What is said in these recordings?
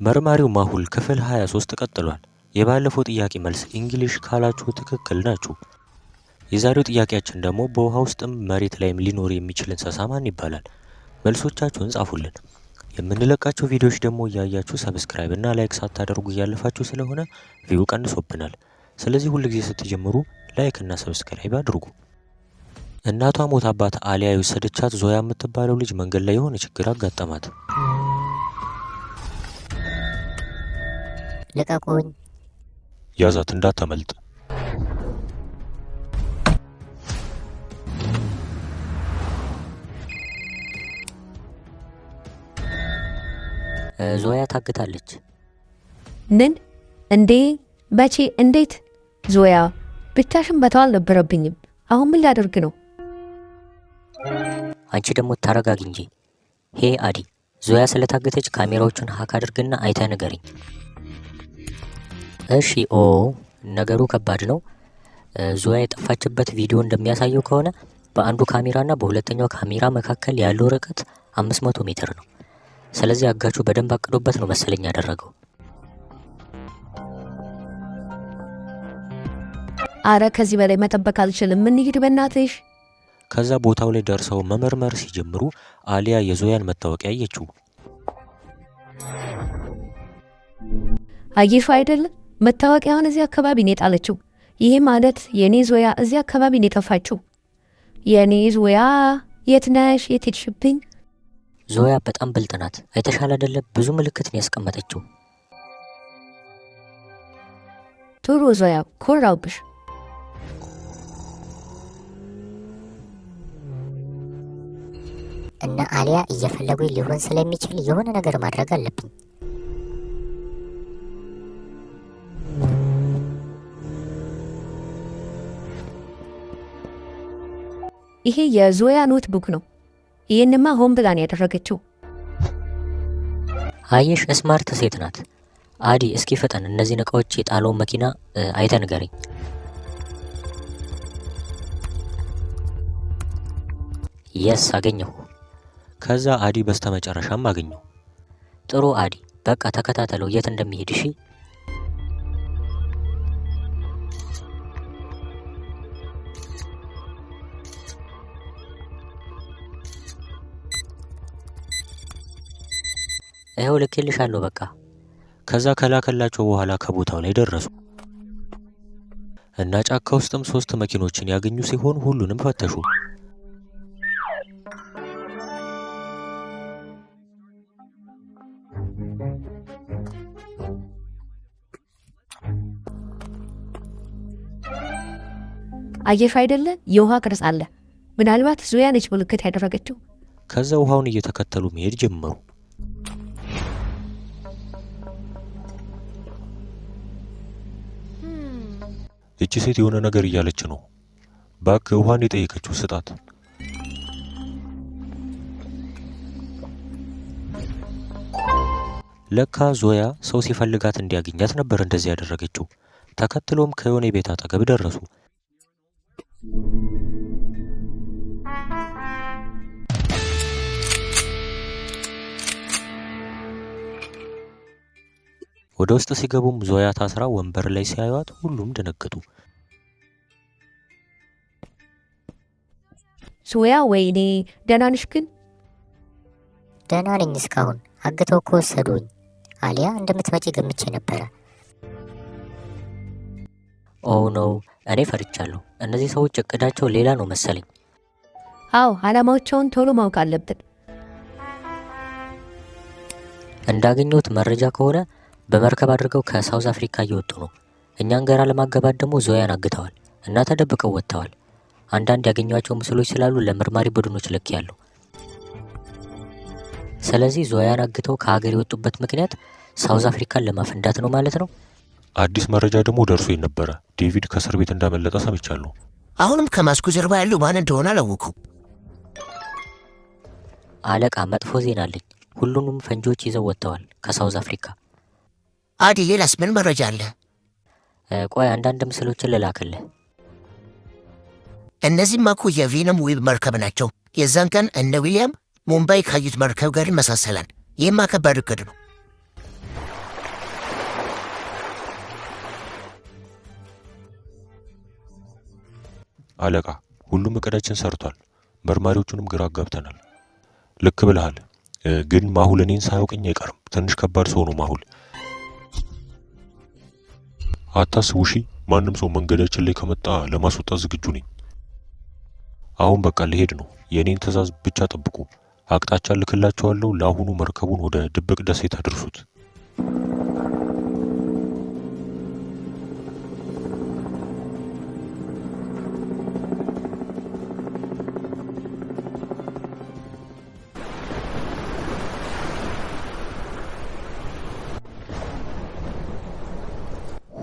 መርማሪው ማሁል ክፍል 23 ቀጥሏል። የባለፈው ጥያቄ መልስ እንግሊሽ ካላችሁ ትክክል ናችሁ። የዛሬው ጥያቄያችን ደግሞ በውሃ ውስጥም መሬት ላይም ሊኖር የሚችል እንስሳ ማን ይባላል? መልሶቻችሁን ጻፉልን። የምንለቃቸው ቪዲዮዎች ደግሞ እያያችሁ ሰብስክራይብ እና ላይክ ሳታደርጉ እያለፋችሁ ስለሆነ ቪው ቀንሶብናል። ስለዚህ ሁሉ ጊዜ ስትጀምሩ ላይክ እና ሰብስክራይብ አድርጉ። እናቷ ሞታባት አሊያ የወሰደቻት ዞያ የምትባለው ልጅ መንገድ ላይ የሆነ ችግር አጋጠማት። ልቀቁኝ! ያዛት እንዳታመልጥ። ዞያ ታግታለች። ምን? እንዴ? መቼ? እንዴት? ዞያ ብቻሽን መተው አልነበረብኝም። አሁን ምን ላደርግ ነው? አንቺ ደግሞ ታረጋጊ እንጂ። ሄ አዲ፣ ዞያ ስለታገተች ካሜራዎቹን ሀክ አድርግና አይተ ንገሪኝ። እሺ። ነገሩ ከባድ ነው። ዞያ የጠፋችበት ቪዲዮ እንደሚያሳየው ከሆነ በአንዱ ካሜራና በሁለተኛው ካሜራ መካከል ያለው ርቀት 500 ሜትር ነው። ስለዚህ አጋቹ በደንብ አቅዶበት ነው መሰለኝ ያደረገው። አረ ከዚህ በላይ መጠበቅ አልችልም። ምን ይሄድ በእናትሽ። ከዛ ቦታው ላይ ደርሰው መመርመር ሲጀምሩ አሊያ የዞያን መታወቂያ አየችው። አየሽው አይደለም? መታወቂያውን እዚህ አካባቢ ነው የጣለችው። ይሄ ማለት የኔ ዞያ እዚህ አካባቢ ነው የጠፋችው። የኔ ዞያ የት ነሽ? የት ሄድሽብኝ? ዞያ በጣም ብልጥ ናት። አይተሻል አይደለ? ብዙ ምልክት ነው ያስቀመጠችው። ጥሩ ዞያ፣ ኮራውብሽ። እና አሊያ እየፈለጉኝ ሊሆን ስለሚችል የሆነ ነገር ማድረግ አለብኝ። ይሄ የዞያ ኖትቡክ ነው። ይህንማ ሆን ብላ ነው ያደረገችው። አየሽ፣ ስማርት ሴት ናት። አዲ፣ እስኪ ፈጠን፣ እነዚህን እቃዎች የጣለውን መኪና አይተ ንገረኝ። የስ አገኘሁ። ከዛ አዲ በስተመጨረሻም አገኘው። ጥሩ አዲ፣ በቃ ተከታተለው የት እንደሚሄድ። እሺ። ይኸው ልኬልሻለሁ። በቃ ከዛ ከላከላቸው በኋላ ከቦታው ላይ ደረሱ እና ጫካ ውስጥም 3 መኪኖችን ያገኙ ሲሆን ሁሉንም ፈተሹ። አየሽ አይደለ? የውሃ ቅርጽ አለ። ምናልባት ዞያ ነች ምልክት ያደረገችው። ከዛ ውሃውን እየተከተሉ መሄድ ጀመሩ። እቺ ሴት የሆነ ነገር እያለች ነው። ባክ ውሃን የጠየቀችው ስጣት። ለካ ዞያ ሰው ሲፈልጋት እንዲያገኛት ነበር እንደዚህ ያደረገችው። ተከትሎም ከዮኔ ቤት አጠገብ ደረሱ። ወደ ውስጥ ሲገቡም ዞያ ታስራ ወንበር ላይ ሲያዩት ሁሉም ደነገጡ። ዞያ፣ ወይኔ ደህና ነሽ ግን? ደህና ነኝ። እስካሁን አግተው እኮ ወሰዱኝ። አሊያ እንደምትመጪ ገምቼ ነበረ። ኦ ነው፣ እኔ ፈርቻለሁ። እነዚህ ሰዎች እቅዳቸው ሌላ ነው መሰለኝ። አዎ፣ አላማቸውን ቶሎ ማወቅ አለብን። እንዳገኘሁት መረጃ ከሆነ በመርከብ አድርገው ከሳውዝ አፍሪካ እየወጡ ነው። እኛን ጋር ለማገባት ደግሞ ዞያን አግተዋል እና ተደብቀው ወጥተዋል። አንዳንድ ያገኟቸው ምስሎች ስላሉ ለመርማሪ ቡድኖች ልኬያለሁ። ስለዚህ ዞያን አግተው ከሀገር የወጡበት ምክንያት ሳውዝ አፍሪካን ለማፈንዳት ነው ማለት ነው። አዲስ መረጃ ደግሞ ደርሶኝ ነበረ። ዴቪድ ከእስር ቤት እንዳመለጠ ሰምቻለሁ። አሁንም ከማስኩ ጀርባ ያለው ማን እንደሆነ አላወኩም። አለቃ፣ መጥፎ ዜና አለኝ። ሁሉንም ፈንጂዎች ይዘው ወጥተዋል ከሳውዝ አፍሪካ። አዲ፣ ሌላስ ምን መረጃ አለ? ቆይ አንዳንድ ምስሎችን ልላክልህ። እነዚህም እኮ የቬነም ዌብ መርከብ ናቸው። የዛን ቀን እነ ዊሊያም ሙምባይ ካዩት መርከብ ጋር ይመሳሰላል። ይህማ ከባድ እቅድ ነው። አለቃ፣ ሁሉም እቅዳችን ሰርቷል። መርማሪዎቹንም ግራ አጋብተናል። ልክ ብለሃል። ግን ማሁል እኔን ሳያውቅኝ አይቀርም። ትንሽ ከባድ ሰው ነው ማሁል። አታስቡ እሺ። ማንም ሰው መንገዳችን ላይ ከመጣ ለማስወጣት ዝግጁ ነኝ። አሁን በቃ ልሄድ ነው። የኔን ትዕዛዝ ብቻ ጠብቁ። አቅጣጫ ልክላችኋለሁ። ለአሁኑ መርከቡን ወደ ድብቅ ደሴት አድርሱት።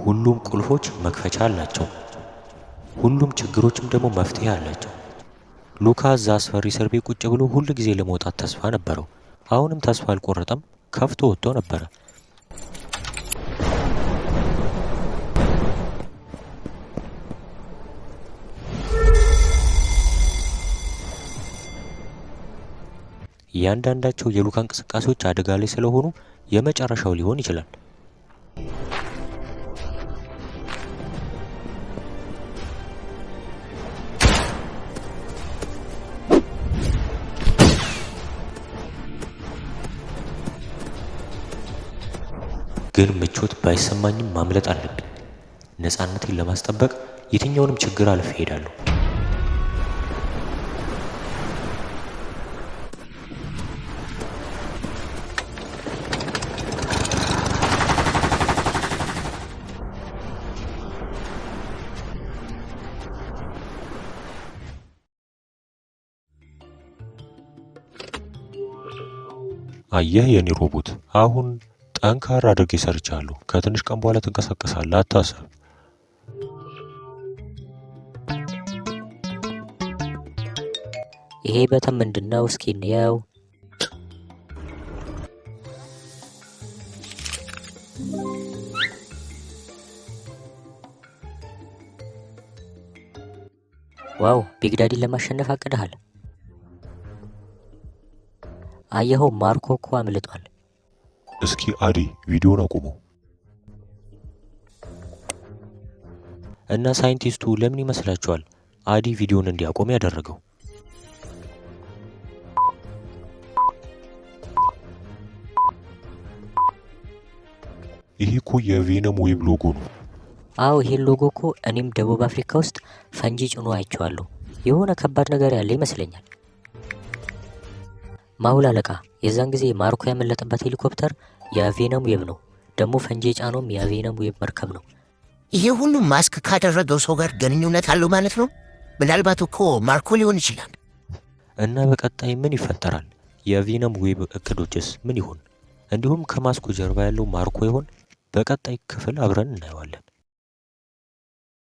ሁሉም ቁልፎች መክፈቻ አላቸው። ሁሉም ችግሮችም ደግሞ መፍትሄ አላቸው። ሉካ እዛ አስፈሪ እስር ቤት ቁጭ ብሎ ሁል ጊዜ ለመውጣት ተስፋ ነበረው። አሁንም ተስፋ አልቆረጠም። ከፍቶ ወጥቶ ነበረ። እያንዳንዳቸው የሉካ እንቅስቃሴዎች አደጋ ላይ ስለሆኑ የመጨረሻው ሊሆን ይችላል። ግን ምቾት ባይሰማኝም ማምለጥ አለብኝ። ነፃነቴን ለማስጠበቅ የትኛውንም ችግር አልፌ እሄዳለሁ። አየህ የኔ ሮቦት፣ አሁን ጠንካራ አድርጌ ሰርቻለሁ። ከትንሽ ቀን በኋላ ትንቀሳቀሳለህ፣ አታስብ። ይሄ በተን ምንድነው? እስኪ እንየው። ዋው! ቢግ ዳዲን ለማሸነፍ አቅደሃል። አየኸው፣ ማርኮ እኮ አምልጧል። እስኪ አዲ ቪዲዮን አቁመው። እና ሳይንቲስቱ ለምን ይመስላችኋል አዲ ቪዲዮን እንዲያቆም ያደረገው? ይሄ እኮ የቬነም ዌብ ሎጎ ነው። አዎ ይሄን ሎጎ እኮ እኔም ደቡብ አፍሪካ ውስጥ ፈንጂ ጭኖ አይቼዋለሁ። የሆነ ከባድ ነገር ያለ ይመስለኛል። ማሁል አለቃ፣ የዛን ጊዜ ማርኮ ያመለጠበት ሄሊኮፕተር የቬነም ዌብ ነው። ደግሞ ፈንጂ የጫነውም የቬነም ዌብ መርከብ ነው። ይሄ ሁሉ ማስክ ካደረገው ሰው ጋር ግንኙነት አለው ማለት ነው። ምናልባት እኮ ማርኮ ሊሆን ይችላል። እና በቀጣይ ምን ይፈጠራል? የቬነም ዌብ እቅዶችስ ምን ይሆን? እንዲሁም ከማስኩ ጀርባ ያለው ማርኮ ይሆን? በቀጣይ ክፍል አብረን እናየዋለን።